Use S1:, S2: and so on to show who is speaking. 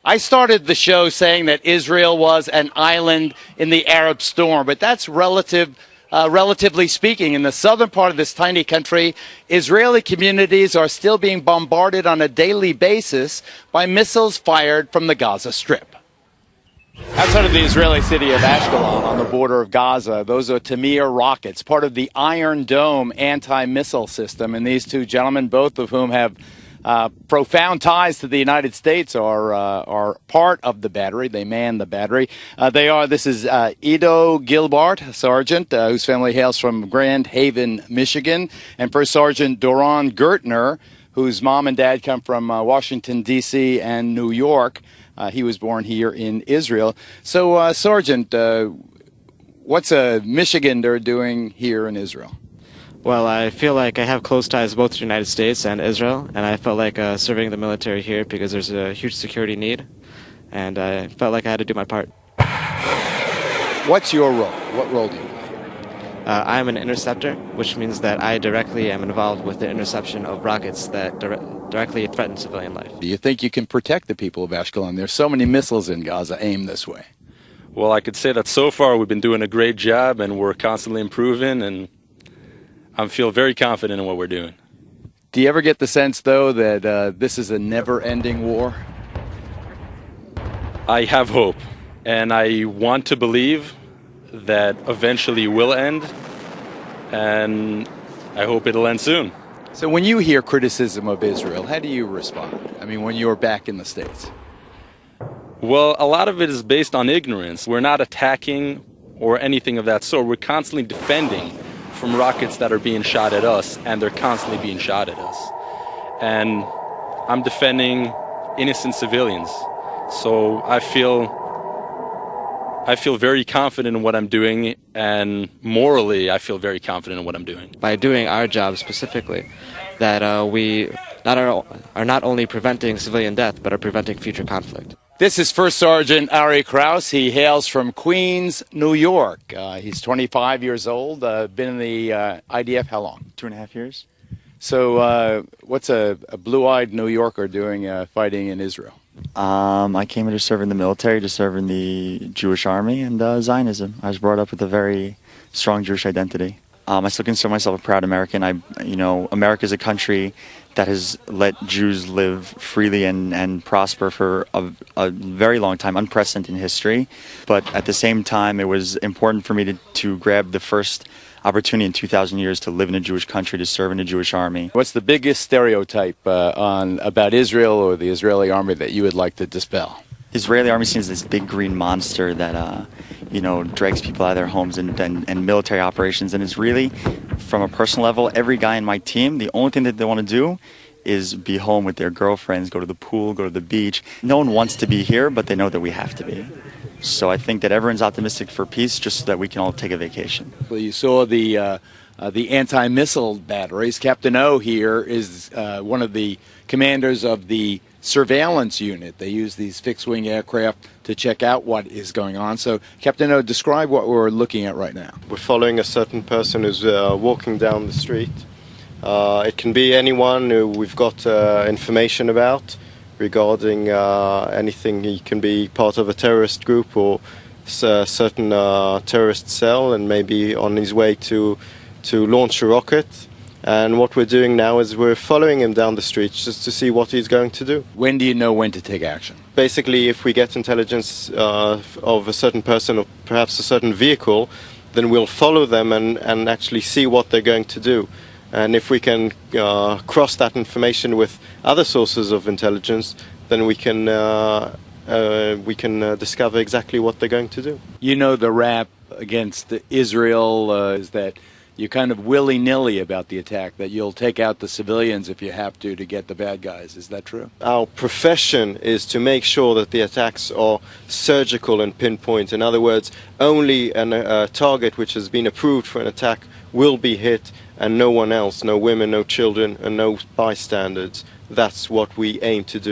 S1: I started the show saying that Israel was an island in the Arab storm, but that's relatively speaking. In the southern part of this tiny country, Israeli communities are still being bombarded on a daily basis by missiles fired from the Gaza Strip. Outside of the Israeli city of Ashkelon on the border of Gaza, those are Tamir rockets, part of the Iron Dome anti-missile system. And these two gentlemen, both of whom have profound ties to the United States, are part of the battery. They man the battery. This is Ido Gilbert, Sergeant, whose family hails from Grand Haven, Michigan, and First Sergeant Doron Gertner, whose mom and dad come from Washington, D.C. and New York. He was born here in Israel. So, Sergeant, what's a Michigander doing here in Israel?
S2: Well, I feel like I have close ties both to the United States and Israel, and I felt like serving the military here because there's a huge security need, and I felt like I had to do my part.
S1: What's your role? What role do you play here?
S2: I'm an interceptor, which means that I directly am involved with the interception of rockets that directly threaten civilian life.
S1: Do you think you can protect the people of Ashkelon? There's so many missiles in Gaza aimed this way.
S3: Well, I could say that so far we've been doing a great job, and we're constantly improving, and I feel very confident in what we're doing.
S1: Do you ever get the sense, though, that this is a never-ending war?
S3: I have hope, and I want to believe that eventually will end, and I hope it'll end soon.
S1: So when you hear criticism of Israel, how do you respond? I mean, when you're back in the States?
S3: Well, a lot of it is based on ignorance. We're not attacking or anything of that sort. We're constantly defending from rockets that are being shot at us, and they're constantly being shot at us. And I'm defending innocent civilians. So I feel very confident in what I'm doing, and morally I feel very confident in what I'm doing.
S2: By doing our job specifically, that we are not only preventing civilian death, but are preventing future conflict.
S1: This is First Sergeant Ari Kraus. He hails from Queens, New York. He's 25 years old, been in the IDF how long?
S4: 2.5 years.
S1: So what's a blue-eyed New Yorker doing fighting in Israel?
S4: I came here to serve in the military, to serve in the Jewish army and Zionism. I was brought up with a very strong Jewish identity. I still consider myself a proud American. America is a country that has let Jews live freely and prosper for a very long time, unprecedented in history. But at the same time, it was important for me to grab the first opportunity in 2,000 years to live in a Jewish country, to serve in a Jewish army.
S1: What's the biggest stereotype about Israel or the Israeli army that you would like to dispel?
S4: The Israeli army seems this big green monster that drags people out of their homes and military operations. And it's really, from a personal level, every guy in my team, the only thing that they want to do is be home with their girlfriends, go to the pool, go to the beach. No one wants to be here, but they know that we have to be. So I think that everyone's optimistic for peace just so that we can all take a vacation.
S1: Well, you saw the anti-missile batteries. Captain O here is one of the commanders of the surveillance unit. They use these fixed-wing aircraft to check out what is going on. So, Captain O, describe what we're looking at right now.
S5: We're following a certain person who's walking down the street. It can be anyone who we've got information about regarding anything. He can be part of a terrorist group or a certain terrorist cell, and maybe on his way to launch a rocket. And what we're doing now is we're following him down the street just to see what he's going to do.
S1: When do you know when to take action?
S5: Basically, if we get intelligence of a certain person or perhaps a certain vehicle, then we'll follow them and actually see what they're going to do. And if we can cross that information with other sources of intelligence, then we can discover exactly what they're going to do.
S1: You know, the rap against Israel is that you're kind of willy-nilly about the attack, that you'll take out the civilians if you have to get the bad guys. Is that true?
S5: Our profession is to make sure that the attacks are surgical and pinpoint. In other words, only a target which has been approved for an attack will be hit, and no one else, no women, no children, and no bystanders. That's what we aim to do.